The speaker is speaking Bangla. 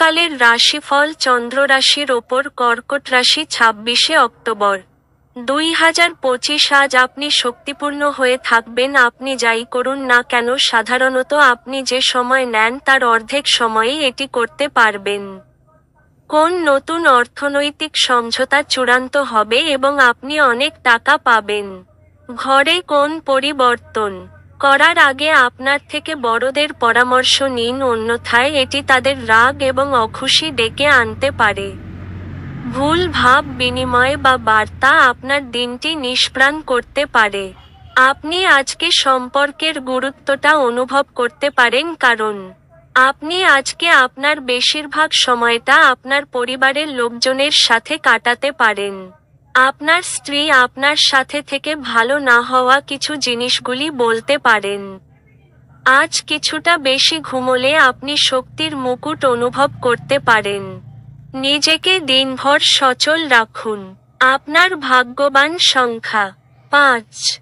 আজকালের রাশিফল চন্দ্র রাশির ওপর কর্কট রাশি 26শে অক্টোবর 2025। আজ আপনি শক্তিপূর্ণ হয়ে থাকবেন। আপনি যাই করুন না কেন সাধারণত আপনি যে সময় নেন তার অর্ধেক সময়েই এটি করতে পারবেন। কোন নতুন অর্থনৈতিক সমঝোতা চূড়ান্ত হবে এবং আপনি অনেক টাকা পাবেন। ঘরে কোন পরিবর্তন করার আগে আপনার থেকে বড়দের পরামর্শ নিন, অন্যথায় এটি তাদের রাগ এবং অখুশি ডেকে আনতে পারে। ভুল ভাব বিনিময় বা বার্তা আপনার দিনটি নিষ্প্রাণ করতে পারে। আপনি আজকে সম্পর্কের গুরুত্বটা অনুভব করতে পারেন কারণ আপনি আজকে আপনার বেশিরভাগ সময়টা আপনার পরিবারের লোকজনের সাথে কাটাতে পারেন। আপনার স্ত্রী আপনার সাথে থেকে ভালো না হওয়া কিছু জিনিসগুলি বলতে পারেন। আজ কিছুটা বেশি ঘুমোলে আপনি শক্তির মুকুট অনুভব করতে পারেন। নিজেকে দিনভর সচল রাখুন। আপনার ভাগ্যবান সংখ্যা 5।